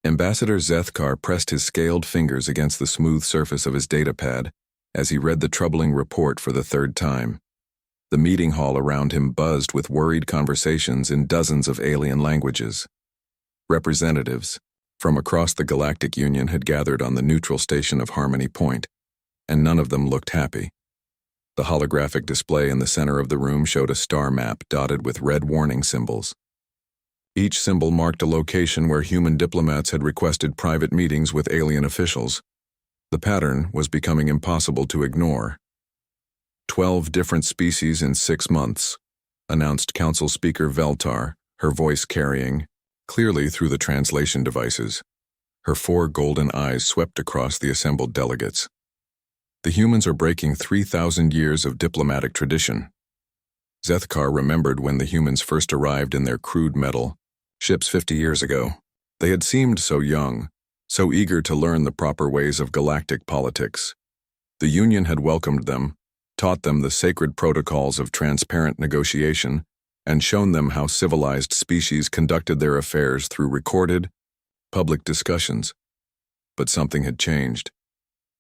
Ambassador Zethkar pressed his scaled fingers against the smooth surface of his datapad as he read the troubling report for the third time. The meeting hall around him buzzed with worried conversations in dozens of alien languages. Representatives from across the Galactic Union had gathered on the neutral station of Harmony Point, and none of them looked happy. The holographic display in the center of the room showed a star map dotted with red warning symbols. Each symbol marked a location where human diplomats had requested private meetings with alien officials. The pattern was becoming impossible to ignore. 12 different species in 6 months, announced Council Speaker Veltar, her voice carrying, clearly through the translation devices. Her 4 golden eyes swept across the assembled delegates. The humans are breaking 3,000 years of diplomatic tradition. Zethkar remembered when the humans first arrived in their crude metal ships 50 years ago. They had seemed so young, so eager to learn the proper ways of galactic politics. The Union had welcomed them, taught them the sacred protocols of transparent negotiation, and shown them how civilized species conducted their affairs through recorded, public discussions. But something had changed.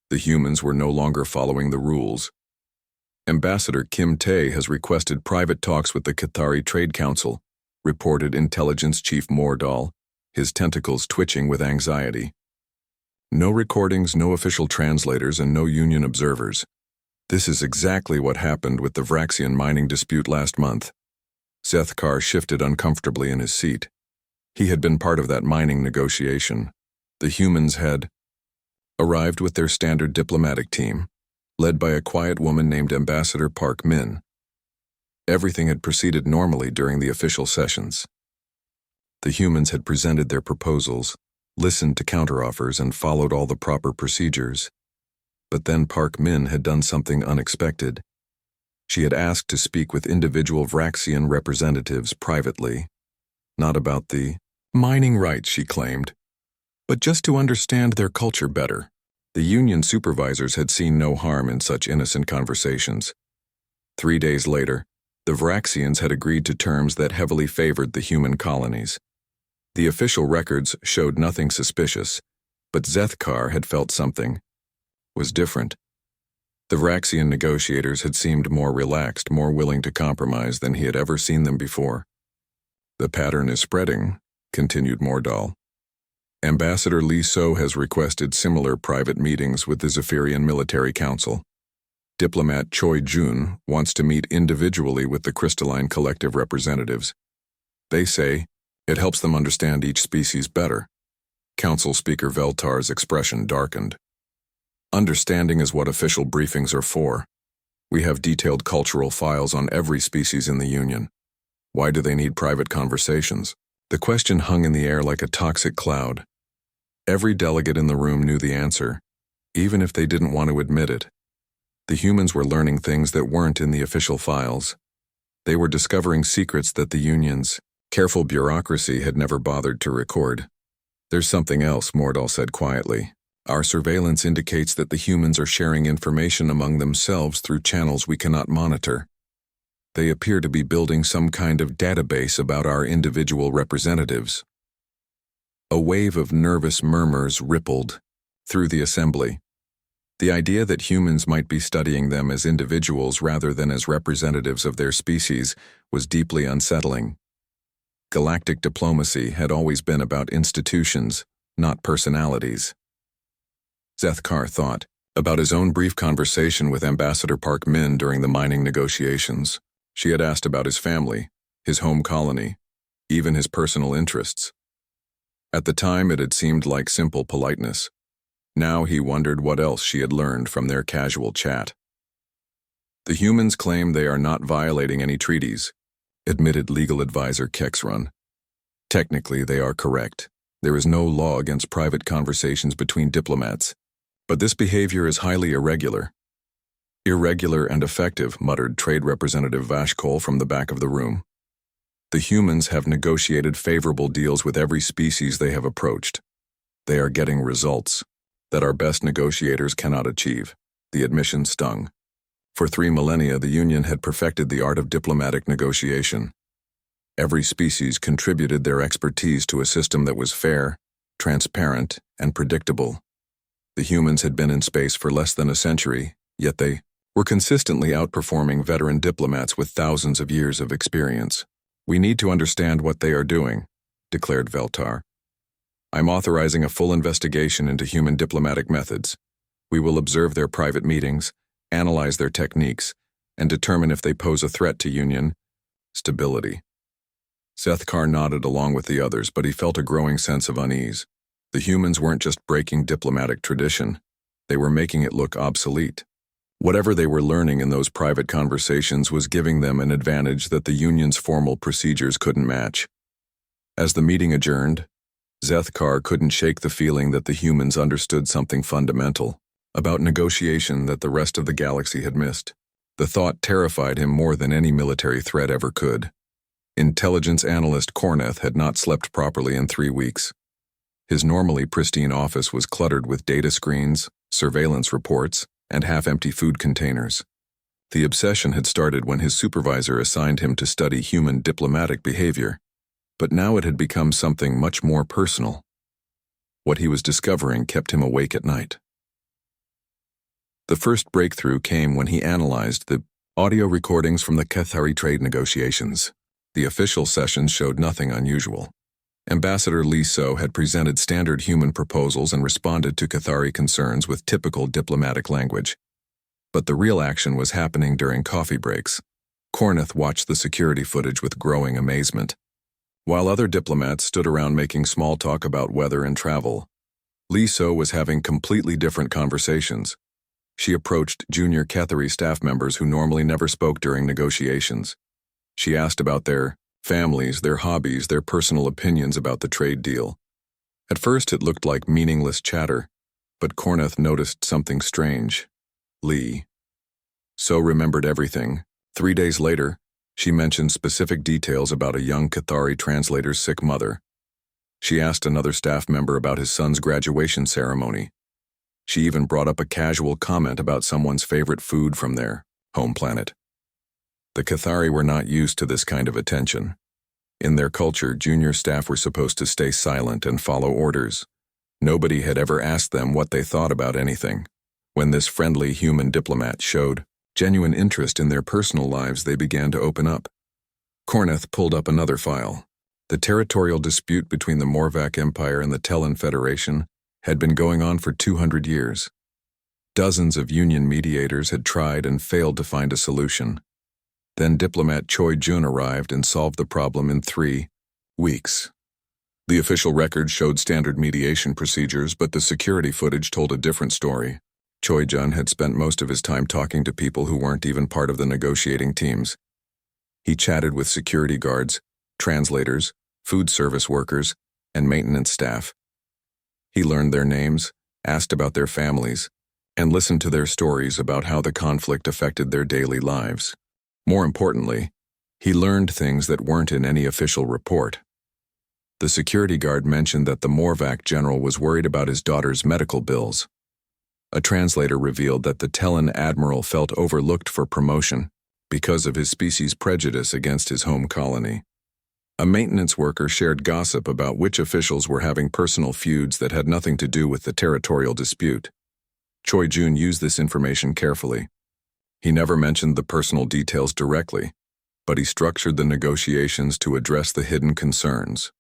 The humans were no longer following the rules. Ambassador Kim Tae has requested private talks with the Cathari Trade Council, reported Intelligence Chief Mordal, his tentacles twitching with anxiety. No recordings, no official translators, and no Union observers. This is exactly what happened with the Vraxian mining dispute last month. Zethkar shifted uncomfortably in his seat. He had been part of that mining negotiation. The humans had arrived with their standard diplomatic team, led by a quiet woman named Ambassador Park Min. Everything had proceeded normally during the official sessions. The humans had presented their proposals, listened to counteroffers, and followed all the proper procedures. But then Park Min had done something unexpected. She had asked to speak with individual Vraxian representatives privately, not about the mining rights, she claimed, but just to understand their culture better. The Union supervisors had seen no harm in such innocent conversations. 3 days later, the Vraxians had agreed to terms that heavily favored the human colonies. The official records showed nothing suspicious, but Zethkar had felt something was different. The Vraxian negotiators had seemed more relaxed, more willing to compromise than he had ever seen them before. The pattern is spreading, continued Mordal. Ambassador Lee So has requested similar private meetings with the Zephyrian Military Council. Diplomat Choi Jun wants to meet individually with the Crystalline Collective representatives. They say it helps them understand each species better. Council Speaker Veltar's expression darkened. Understanding is what official briefings are for. We have detailed cultural files on every species in the Union. Why do they need private conversations? The question hung in the air like a toxic cloud. Every delegate in the room knew the answer, even if they didn't want to admit it. The humans were learning things that weren't in the official files. They were discovering secrets that the Union's careful bureaucracy had never bothered to record. There's something else, Mordal said quietly. Our surveillance indicates that the humans are sharing information among themselves through channels we cannot monitor. They appear to be building some kind of database about our individual representatives. A wave of nervous murmurs rippled through the assembly. The idea that humans might be studying them as individuals rather than as representatives of their species was deeply unsettling. Galactic diplomacy had always been about institutions, not personalities. Zethkar thought about his own brief conversation with Ambassador Park Min during the mining negotiations. She had asked about his family, his home colony, even his personal interests. At the time, it had seemed like simple politeness. Now he wondered what else she had learned from their casual chat. The humans claim they are not violating any treaties, admitted legal advisor Kexrun. Technically, they are correct. There is no law against private conversations between diplomats, but this behavior is highly irregular. Irregular and effective, muttered Trade Representative Vashkol from the back of the room. The humans have negotiated favorable deals with every species they have approached. They are getting results that our best negotiators cannot achieve. The admission stung. For 3 millennia, the Union had perfected the art of diplomatic negotiation. Every species contributed their expertise to a system that was fair, transparent, and predictable. The humans had been in space for less than a century, yet they were consistently outperforming veteran diplomats with thousands of years of experience. "We need to understand what they are doing," declared Veltar. "I'm authorizing a full investigation into human diplomatic methods. We will observe their private meetings, analyze their techniques, and determine if they pose a threat to Union stability." Zethkar nodded along with the others, but he felt a growing sense of unease. The humans weren't just breaking diplomatic tradition, they were making it look obsolete. Whatever they were learning in those private conversations was giving them an advantage that the Union's formal procedures couldn't match. As the meeting adjourned, Zethkar couldn't shake the feeling that the humans understood something fundamental about negotiation that the rest of the galaxy had missed. The thought terrified him more than any military threat ever could. Intelligence analyst Korneth had not slept properly in 3 weeks. His normally pristine office was cluttered with data screens, surveillance reports, and half-empty food containers. The obsession had started when his supervisor assigned him to study human diplomatic behavior, but now it had become something much more personal. What he was discovering kept him awake at night. The first breakthrough came when he analyzed the audio recordings from the Cathari trade negotiations. The official sessions showed nothing unusual. Ambassador Li So had presented standard human proposals and responded to Cathari concerns with typical diplomatic language. But the real action was happening during coffee breaks. Korneth watched the security footage with growing amazement. While other diplomats stood around making small talk about weather and travel, Li So was having completely different conversations. She approached junior Cathari staff members who normally never spoke during negotiations. She asked about their families, their hobbies, their personal opinions about the trade deal. At first it looked like meaningless chatter, but Korneth noticed something strange. Li So remembered everything. 3 days later, she mentioned specific details about a young Cathari translator's sick mother. She asked another staff member about his son's graduation ceremony. She even brought up a casual comment about someone's favorite food from their home planet. The Cathari were not used to this kind of attention. In their culture, junior staff were supposed to stay silent and follow orders. Nobody had ever asked them what they thought about anything. When this friendly human diplomat showed genuine interest in their personal lives, they began to open up. Korneth pulled up another file. The territorial dispute between the Morvac Empire and the Tellan Federation had been going on for 200 years. Dozens of Union mediators had tried and failed to find a solution. Then diplomat Choi Jun arrived and solved the problem in 3 weeks. The official records showed standard mediation procedures, but the security footage told a different story. Choi Jun had spent most of his time talking to people who weren't even part of the negotiating teams. He chatted with security guards, translators, food service workers, and maintenance staff. He learned their names, asked about their families, and listened to their stories about how the conflict affected their daily lives. More importantly, he learned things that weren't in any official report. The security guard mentioned that the Morvac general was worried about his daughter's medical bills. A translator revealed that the Tellan admiral felt overlooked for promotion because of his species' prejudice against his home colony. A maintenance worker shared gossip about which officials were having personal feuds that had nothing to do with the territorial dispute. Choi Jun used this information carefully. He never mentioned the personal details directly, but he structured the negotiations to address the hidden concerns.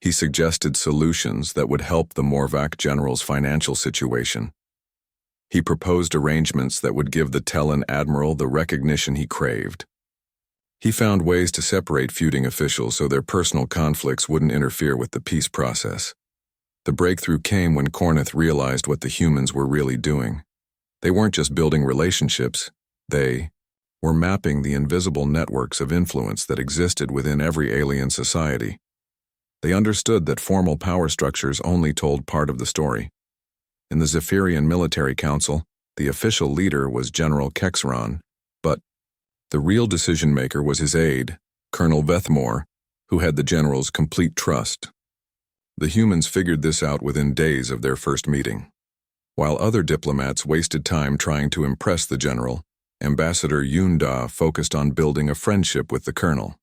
He suggested solutions that would help the Morvac general's financial situation. He proposed arrangements that would give the Tellan admiral the recognition he craved. He found ways to separate feuding officials so their personal conflicts wouldn't interfere with the peace process. The breakthrough came when Korneth realized what the humans were really doing. They weren't just building relationships, they were mapping the invisible networks of influence that existed within every alien society. They understood that formal power structures only told part of the story. In the Zephyrian Military Council, the official leader was General Kexron, but the real decision-maker was his aide, Colonel Vethmore, who had the general's complete trust. The humans figured this out within days of their first meeting. While other diplomats wasted time trying to impress the general, Ambassador Yun Da focused on building a friendship with the colonel.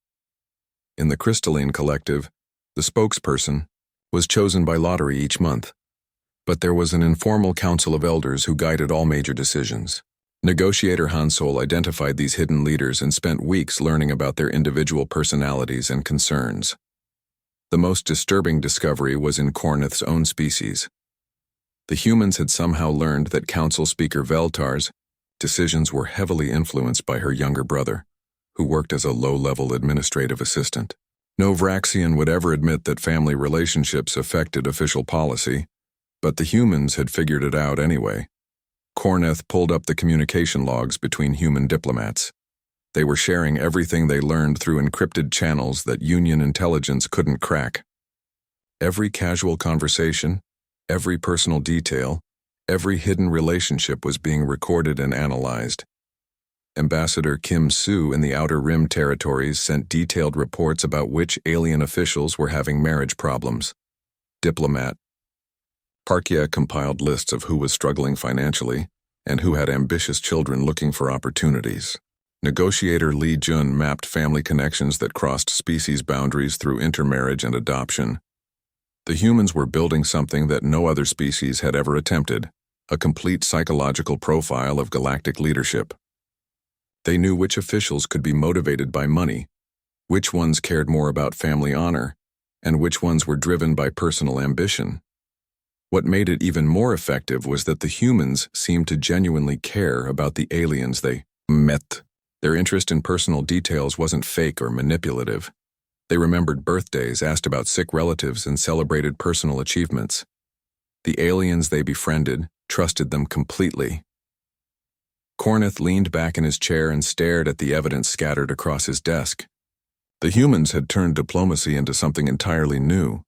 In the Crystalline Collective, the spokesperson was chosen by lottery each month, but there was an informal council of elders who guided all major decisions. Negotiator Hansol identified these hidden leaders and spent weeks learning about their individual personalities and concerns. The most disturbing discovery was in Korneth's own species. The humans had somehow learned that Council Speaker Veltar's decisions were heavily influenced by her younger brother, who worked as a low-level administrative assistant. No Vraxian would ever admit that family relationships affected official policy, but the humans had figured it out anyway. Korneth pulled up the communication logs between human diplomats. They were sharing everything they learned through encrypted channels that Union intelligence couldn't crack. Every casual conversation, every personal detail, every hidden relationship was being recorded and analyzed. Ambassador Kim Soo in the Outer Rim territories sent detailed reports about which alien officials were having marriage problems. Diplomat Parkia compiled lists of who was struggling financially and who had ambitious children looking for opportunities. Negotiator Li Jun mapped family connections that crossed species boundaries through intermarriage and adoption. The humans were building something that no other species had ever attempted, a complete psychological profile of galactic leadership. They knew which officials could be motivated by money, which ones cared more about family honor, and which ones were driven by personal ambition. What made it even more effective was that the humans seemed to genuinely care about the aliens they met. Their interest in personal details wasn't fake or manipulative. They remembered birthdays, asked about sick relatives, and celebrated personal achievements. The aliens they befriended trusted them completely. Korneth leaned back in his chair and stared at the evidence scattered across his desk. The humans had turned diplomacy into something entirely new.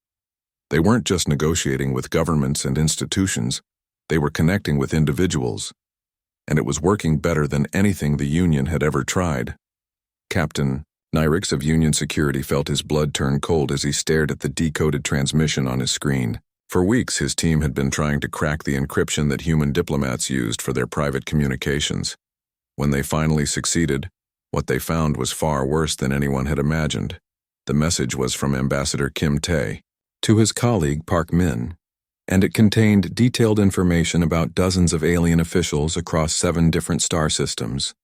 They weren't just negotiating with governments and institutions, they were connecting with individuals. And it was working better than anything the Union had ever tried. Captain Nyrix of Union Security felt his blood turn cold as he stared at the decoded transmission on his screen. For weeks, his team had been trying to crack the encryption that human diplomats used for their private communications. When they finally succeeded, what they found was far worse than anyone had imagined. The message was from Ambassador Kim Tae to his colleague Park Min, and it contained detailed information about dozens of alien officials across 7 different star systems.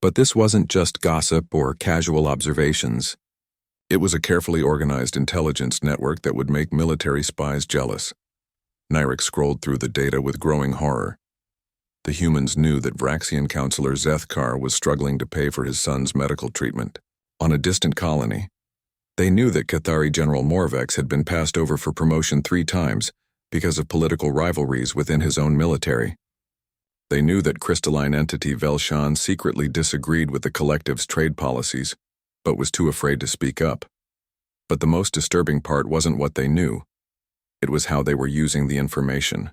But this wasn't just gossip or casual observations. It was a carefully organized intelligence network that would make military spies jealous. Nyrix scrolled through the data with growing horror. The humans knew that Vraxian counselor Zethkar was struggling to pay for his son's medical treatment. On a distant colony, they knew that Cathari General Morvex had been passed over for promotion 3 times because of political rivalries within his own military. They knew that crystalline entity Velshan secretly disagreed with the collective's trade policies, but was too afraid to speak up. But the most disturbing part wasn't what they knew. It was how they were using the information.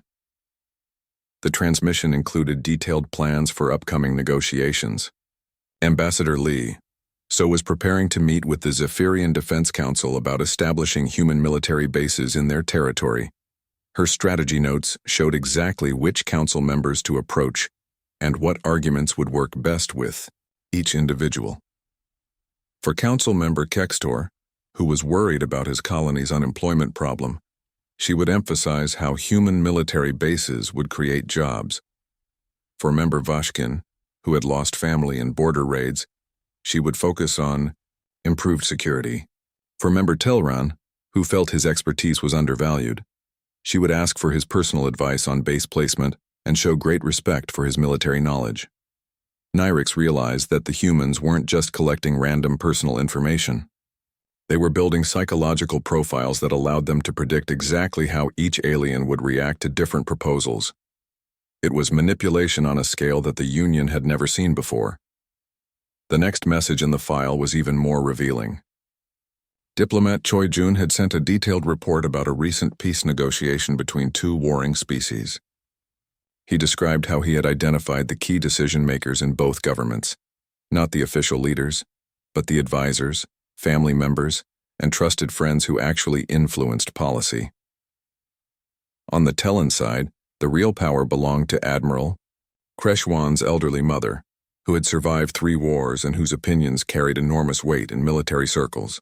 The transmission included detailed plans for upcoming negotiations. Ambassador Li was preparing to meet with the Zephyrian Defense Council about establishing human military bases in their territory. Her strategy notes showed exactly which council members to approach and what arguments would work best with each individual. For Council member Kextor, who was worried about his colony's unemployment problem, she would emphasize how human military bases would create jobs. For member Vashkin, who had lost family in border raids, she would focus on improved security. For member Telran, who felt his expertise was undervalued, she would ask for his personal advice on base placement and show great respect for his military knowledge. Nyrix realized that the humans weren't just collecting random personal information. They were building psychological profiles that allowed them to predict exactly how each alien would react to different proposals. It was manipulation on a scale that the Union had never seen before. The next message in the file was even more revealing. Diplomat Choi Jun had sent a detailed report about a recent peace negotiation between 2 warring species. He described how he had identified the key decision-makers in both governments, not the official leaders, but the advisors, family members, and trusted friends who actually influenced policy. On the Tellan side, the real power belonged to Admiral Kreshwan's elderly mother, who had survived 3 wars and whose opinions carried enormous weight in military circles.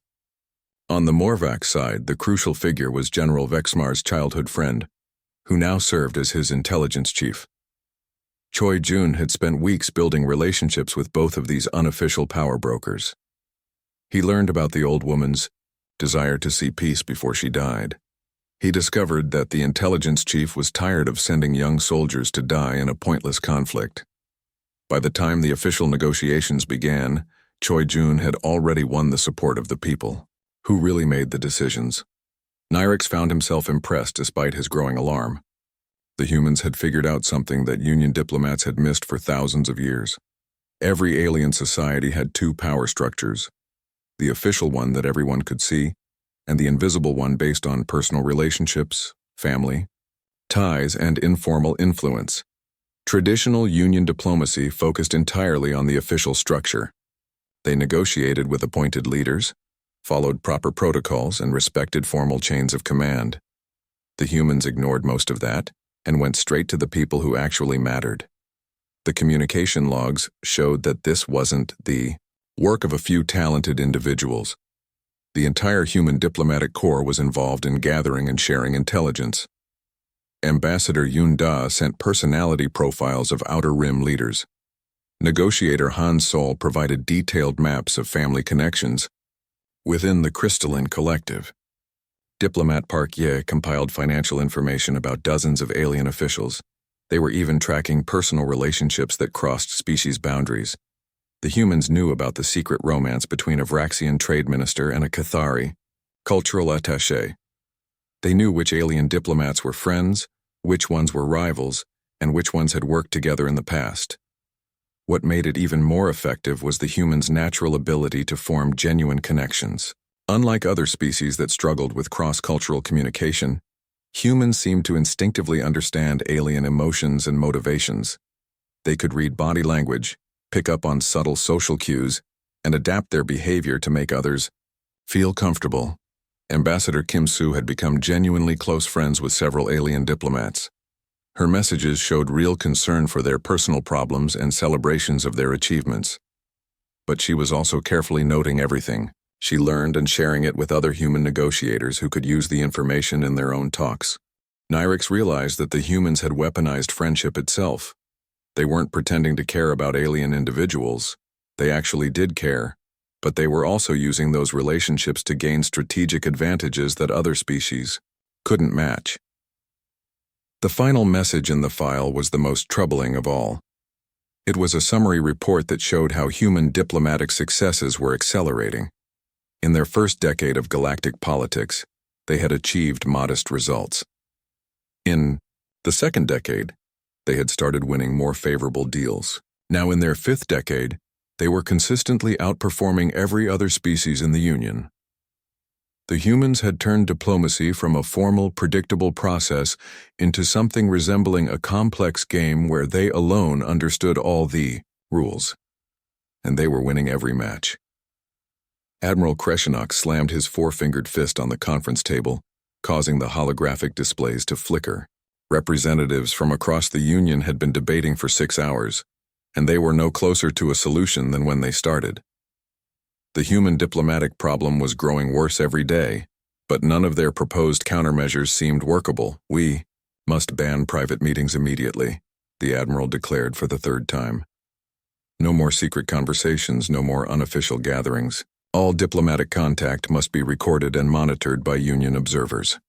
On the Morvac side, the crucial figure was General Vexmar's childhood friend, who now served as his intelligence chief. Choi Jun had spent weeks building relationships with both of these unofficial power brokers. He learned about the old woman's desire to see peace before she died. He discovered that the intelligence chief was tired of sending young soldiers to die in a pointless conflict. By the time the official negotiations began, Choi Jun had already won the support of the people. Who really made the decisions? Nyrix found himself impressed despite his growing alarm. The humans had figured out something that Union diplomats had missed for thousands of years. Every alien society had two power structures: the official one that everyone could see, and the invisible one based on personal relationships, family, ties, and informal influence. Traditional Union diplomacy focused entirely on the official structure. They negotiated with appointed leaders, followed proper protocols, and respected formal chains of command. The humans ignored most of that and went straight to the people who actually mattered. The communication logs showed that this wasn't the work of a few talented individuals. The entire human diplomatic corps was involved in gathering and sharing intelligence. Ambassador Yun Da sent personality profiles of Outer Rim leaders. Negotiator Han Sol provided detailed maps of family connections within the crystalline collective. Diplomat Park Ye compiled financial information about dozens of alien officials. They were even tracking personal relationships that crossed species boundaries. The humans knew about the secret romance between a Vraxian trade minister and a Cathari cultural attaché. They knew which alien diplomats were friends, which ones were rivals, and which ones had worked together in the past. What made it even more effective was the humans' natural ability to form genuine connections. Unlike other species that struggled with cross-cultural communication, humans seemed to instinctively understand alien emotions and motivations. They could read body language, pick up on subtle social cues, and adapt their behavior to make others feel comfortable. Ambassador Kim Soo had become genuinely close friends with several alien diplomats. Her messages showed real concern for their personal problems and celebrations of their achievements. But she was also carefully noting everything she learned and sharing it with other human negotiators who could use the information in their own talks. Nyrix realized that the humans had weaponized friendship itself. They weren't pretending to care about alien individuals. They actually did care, but they were also using those relationships to gain strategic advantages that other species couldn't match. The final message in the file was the most troubling of all. It was a summary report that showed how human diplomatic successes were accelerating. In their first decade of galactic politics, they had achieved modest results. In the second decade, they had started winning more favorable deals. Now in their fifth decade, they were consistently outperforming every other species in the Union. The humans had turned diplomacy from a formal, predictable process into something resembling a complex game where they alone understood all the rules. And they were winning every match. Admiral Kreshenok slammed his four-fingered fist on the conference table, causing the holographic displays to flicker. Representatives from across the Union had been debating for 6 hours, and they were no closer to a solution than when they started. The human diplomatic problem was growing worse every day, but none of their proposed countermeasures seemed workable. "We must ban private meetings immediately," the Admiral declared for the third time. "No more secret conversations, no more unofficial gatherings. All diplomatic contact must be recorded and monitored by Union observers."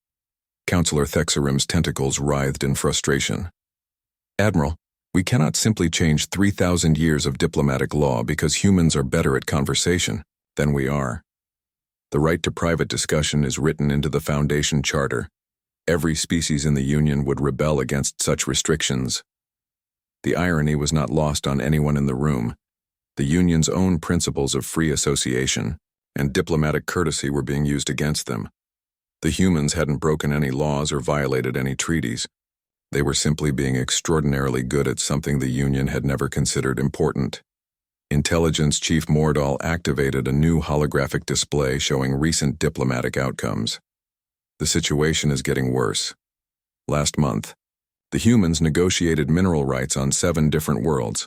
Counselor Thexarim's tentacles writhed in frustration. "Admiral, we cannot simply change 3,000 years of diplomatic law because humans are better at conversation than we are. The right to private discussion is written into the Foundation Charter. Every species in the Union would rebel against such restrictions." The irony was not lost on anyone in the room. The Union's own principles of free association and diplomatic courtesy were being used against them. The humans hadn't broken any laws or violated any treaties. They were simply being extraordinarily good at something the Union had never considered important. Intelligence Chief Mordal activated a new holographic display showing recent diplomatic outcomes. The situation is getting worse. Last month, the humans negotiated mineral rights on 7 different worlds.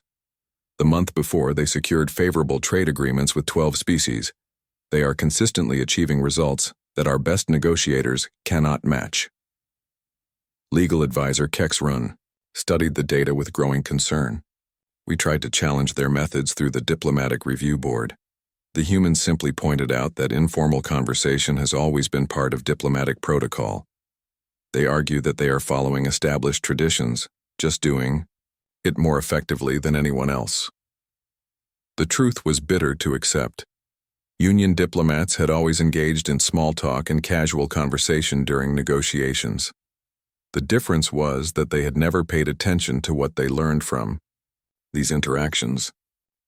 The month before, they secured favorable trade agreements with 12 species. They are consistently achieving results that our best negotiators cannot match. Legal advisor Kexrun studied the data with growing concern. We tried to challenge their methods through the Diplomatic Review Board. The humans simply pointed out that informal conversation has always been part of diplomatic protocol. They argue that they are following established traditions, just doing it more effectively than anyone else. The truth was bitter to accept. Union diplomats had always engaged in small talk and casual conversation during negotiations. The difference was that they had never paid attention to what they learned from these interactions.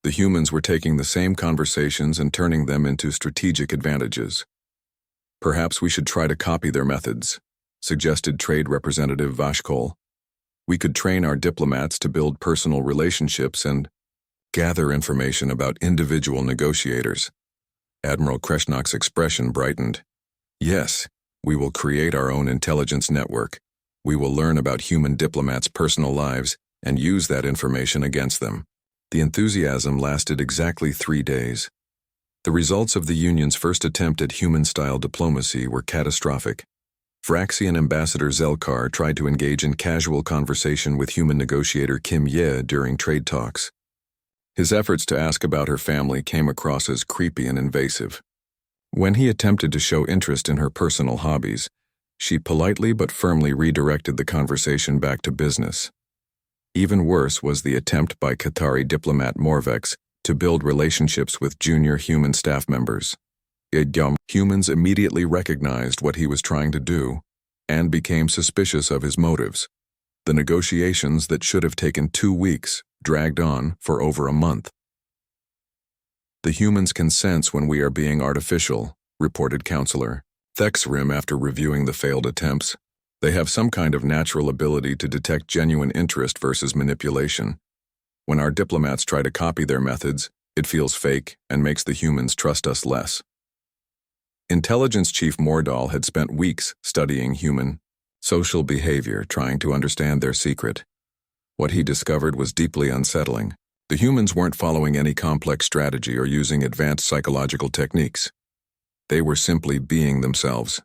The humans were taking the same conversations and turning them into strategic advantages. Perhaps we should try to copy their methods, suggested Trade Representative Vashkol. We could train our diplomats to build personal relationships and gather information about individual negotiators. Admiral Kreshnok's expression brightened. Yes, we will create our own intelligence network. We will learn about human diplomats' personal lives and use that information against them. The enthusiasm lasted exactly 3 days. The results of the Union's first attempt at human-style diplomacy were catastrophic. Vraxian Ambassador Zelkar tried to engage in casual conversation with human negotiator Kim Ye during trade talks. His efforts to ask about her family came across as creepy and invasive. When he attempted to show interest in her personal hobbies, she politely but firmly redirected the conversation back to business. Even worse was the attempt by Qatari diplomat Morvex to build relationships with junior human staff members. Humans immediately recognized what he was trying to do and became suspicious of his motives. The negotiations that should have taken 2 weeks dragged on for over a month. The humans can sense when we are being artificial, reported Counselor Thexrim after reviewing the failed attempts. They have some kind of natural ability to detect genuine interest versus manipulation. When our diplomats try to copy their methods, it feels fake and makes the humans trust us less. Intelligence Chief Mordal had spent weeks studying human social behavior, trying to understand their secret. What he discovered was deeply unsettling. The humans weren't following any complex strategy or using advanced psychological techniques. They were simply being themselves.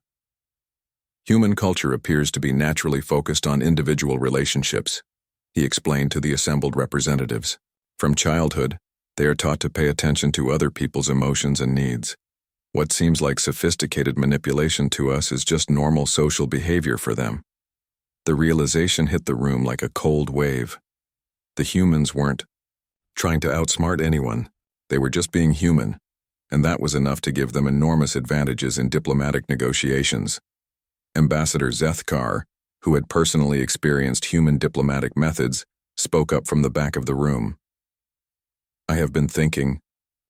Human culture appears to be naturally focused on individual relationships, he explained to the assembled representatives. From childhood, they are taught to pay attention to other people's emotions and needs. What seems like sophisticated manipulation to us is just normal social behavior for them. The realization hit the room like a cold wave. The humans weren't trying to outsmart anyone. They were just being human, and that was enough to give them enormous advantages in diplomatic negotiations. Ambassador Zethkar, who had personally experienced human diplomatic methods, spoke up from the back of the room. I have been thinking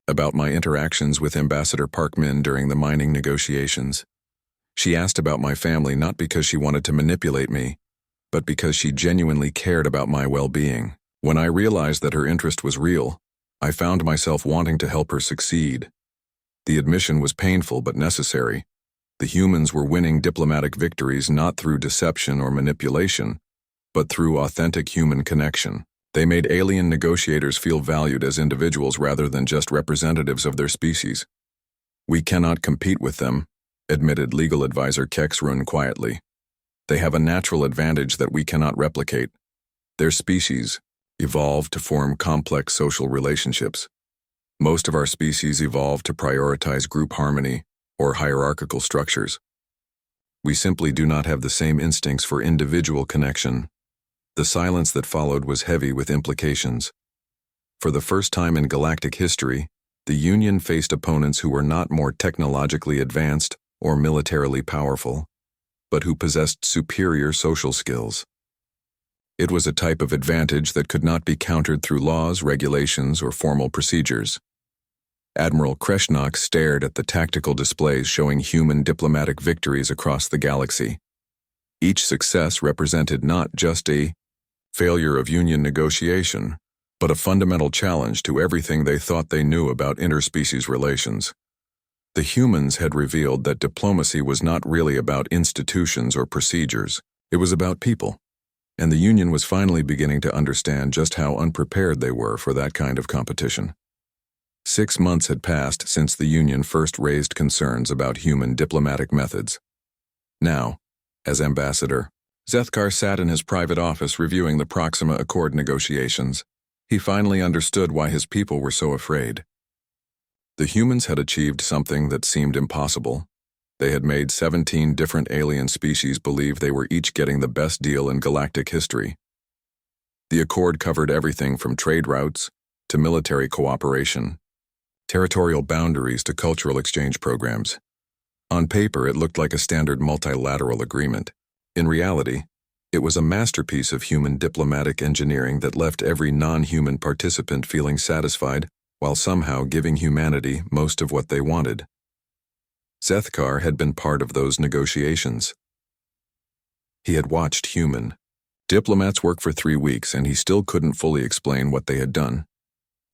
about my interactions with Ambassador Park Min during the mining negotiations. She asked about my family not because she wanted to manipulate me, but because she genuinely cared about my well-being. When I realized that her interest was real, I found myself wanting to help her succeed. The admission was painful but necessary. The humans were winning diplomatic victories not through deception or manipulation, but through authentic human connection. They made alien negotiators feel valued as individuals rather than just representatives of their species. We cannot compete with them, admitted legal advisor Kexrun quietly. They have a natural advantage that we cannot replicate. Their species evolved to form complex social relationships. Most of our species evolved to prioritize group harmony or hierarchical structures. We simply do not have the same instincts for individual connection. The silence that followed was heavy with implications. For the first time in galactic history, the Union faced opponents who were not more technologically advanced or militarily powerful, but who possessed superior social skills. It was a type of advantage that could not be countered through laws, regulations, or formal procedures. Admiral Kreshnok stared at the tactical displays showing human diplomatic victories across the galaxy. Each success represented not just a failure of Union negotiation, but a fundamental challenge to everything they thought they knew about interspecies relations. The humans had revealed that diplomacy was not really about institutions or procedures. It was about people. And the Union was finally beginning to understand just how unprepared they were for that kind of competition. 6 months had passed since the Union first raised concerns about human diplomatic methods. Now, as ambassador, Zethkar sat in his private office reviewing the Proxima Accord negotiations. He finally understood why his people were so afraid. The humans had achieved something that seemed impossible. They had made 17 different alien species believe they were each getting the best deal in galactic history. The Accord covered everything from trade routes to military cooperation, territorial boundaries to cultural exchange programs. On paper, it looked like a standard multilateral agreement. In reality, it was a masterpiece of human diplomatic engineering that left every non-human participant feeling satisfied while somehow giving humanity most of what they wanted. Zethkar had been part of those negotiations. He had watched human diplomats work for 3 weeks, and he still couldn't fully explain what they had done.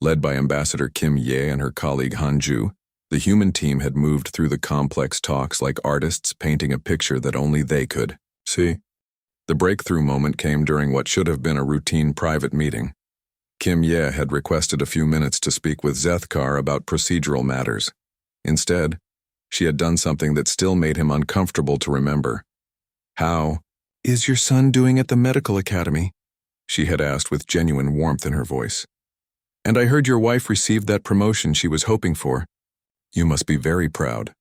Led by Ambassador Kim Ye and her colleague Han Ju, the human team had moved through the complex talks like artists painting a picture that only they could see. The breakthrough moment came during what should have been a routine private meeting. Kim Ye had requested a few minutes to speak with Zethkar about procedural matters. Instead, she had done something that still made him uncomfortable to remember. "How is your son doing at the medical academy?" she had asked with genuine warmth in her voice. "And I heard your wife received that promotion she was hoping for. You must be very proud."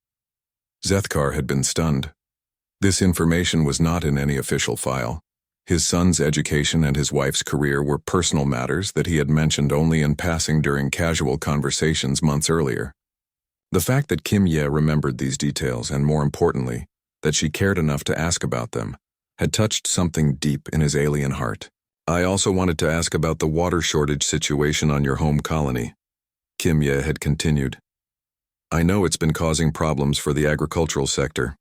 Zethkar had been stunned. This information was not in any official file. His son's education and his wife's career were personal matters that he had mentioned only in passing during casual conversations months earlier. The fact that Kim Ye remembered these details, and more importantly, that she cared enough to ask about them, had touched something deep in his alien heart. "I also wanted to ask about the water shortage situation on your home colony," Kim Ye had continued. "I know it's been causing problems for the agricultural sector.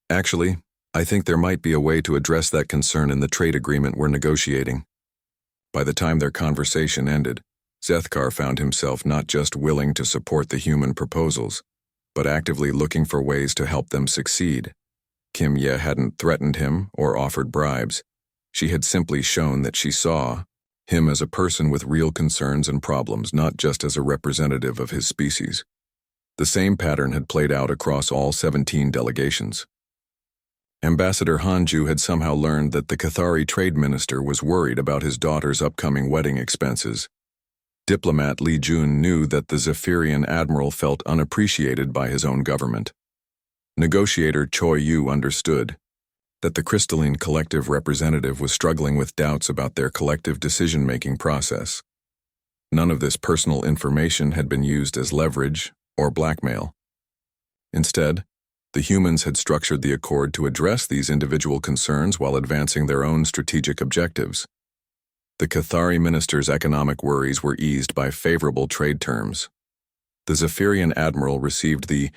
Actually, I think there might be a way to address that concern in the trade agreement we're negotiating." By the time their conversation ended, Zethkar found himself not just willing to support the human proposals, but actively looking for ways to help them succeed. Kim Ye hadn't threatened him or offered bribes. She had simply shown that she saw him as a person with real concerns and problems, not just as a representative of his species. The same pattern had played out across all 17 delegations. Ambassador Hanju had somehow learned that the Cathari trade minister was worried about his daughter's upcoming wedding expenses. Diplomat Li Jun knew that the Zephyrian admiral felt unappreciated by his own government. Negotiator Choi Yu understood that the crystalline collective representative was struggling with doubts about their collective decision-making process. None of this personal information had been used as leverage or blackmail. Instead, the humans had structured the Accord to address these individual concerns while advancing their own strategic objectives. The Cathari minister's economic worries were eased by favorable trade terms. The Zephyrian admiral received the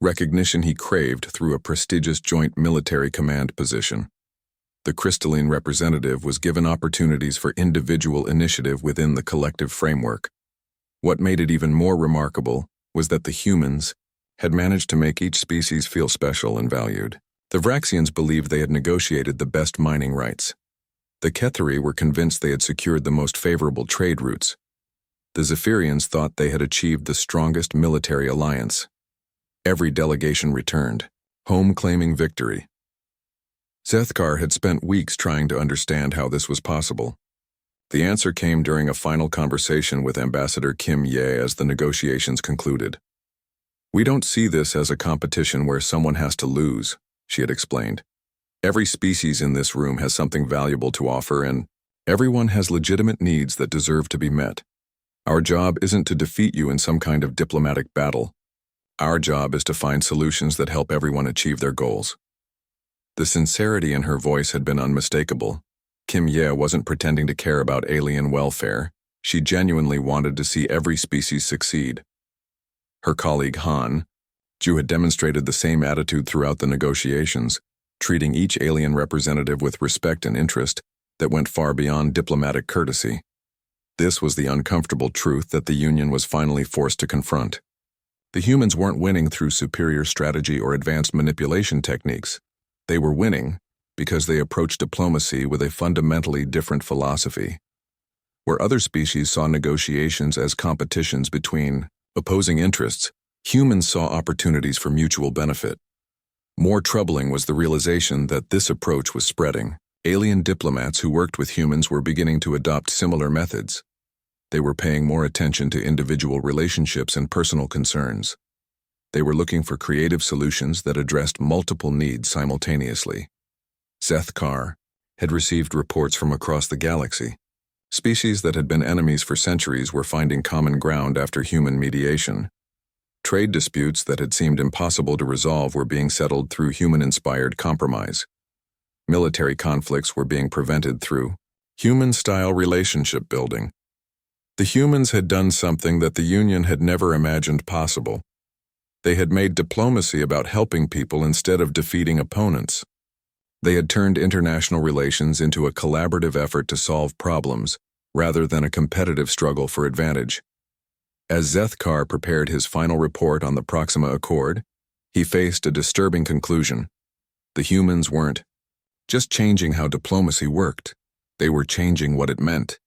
recognition he craved through a prestigious joint military command position. The crystalline representative was given opportunities for individual initiative within the collective framework. What made it even more remarkable was that the humans had managed to make each species feel special and valued. The Vraxians believed they had negotiated the best mining rights. The Kethari were convinced they had secured the most favorable trade routes. The Zephyrians thought they had achieved the strongest military alliance. Every delegation returned, home claiming victory. Zethkar had spent weeks trying to understand how this was possible. The answer came during a final conversation with Ambassador Kim Ye as the negotiations concluded. "We don't see this as a competition where someone has to lose," she had explained. "Every species in this room has something valuable to offer, and everyone has legitimate needs that deserve to be met. Our job isn't to defeat you in some kind of diplomatic battle. Our job is to find solutions that help everyone achieve their goals." The sincerity in her voice had been unmistakable. Kim Ye wasn't pretending to care about alien welfare. She genuinely wanted to see every species succeed. Her colleague Han Ju had demonstrated the same attitude throughout the negotiations, treating each alien representative with respect and interest that went far beyond diplomatic courtesy. This was the uncomfortable truth that the Union was finally forced to confront. The humans weren't winning through superior strategy or advanced manipulation techniques. They were winning because they approached diplomacy with a fundamentally different philosophy. Where other species saw negotiations as competitions between opposing interests, humans saw opportunities for mutual benefit. More troubling was the realization that this approach was spreading. Alien diplomats who worked with humans were beginning to adopt similar methods. They were paying more attention to individual relationships and personal concerns. They were looking for creative solutions that addressed multiple needs simultaneously. Zeth Kar had received reports from across the galaxy. Species that had been enemies for centuries were finding common ground after human mediation. Trade disputes that had seemed impossible to resolve were being settled through human-inspired compromise. Military conflicts were being prevented through human-style relationship building. The humans had done something that the Union had never imagined possible. They had made diplomacy about helping people instead of defeating opponents. They had turned international relations into a collaborative effort to solve problems, rather than a competitive struggle for advantage. As Zeth Kar prepared his final report on the Proxima Accord, he faced a disturbing conclusion. The humans weren't just changing how diplomacy worked, they were changing what it meant.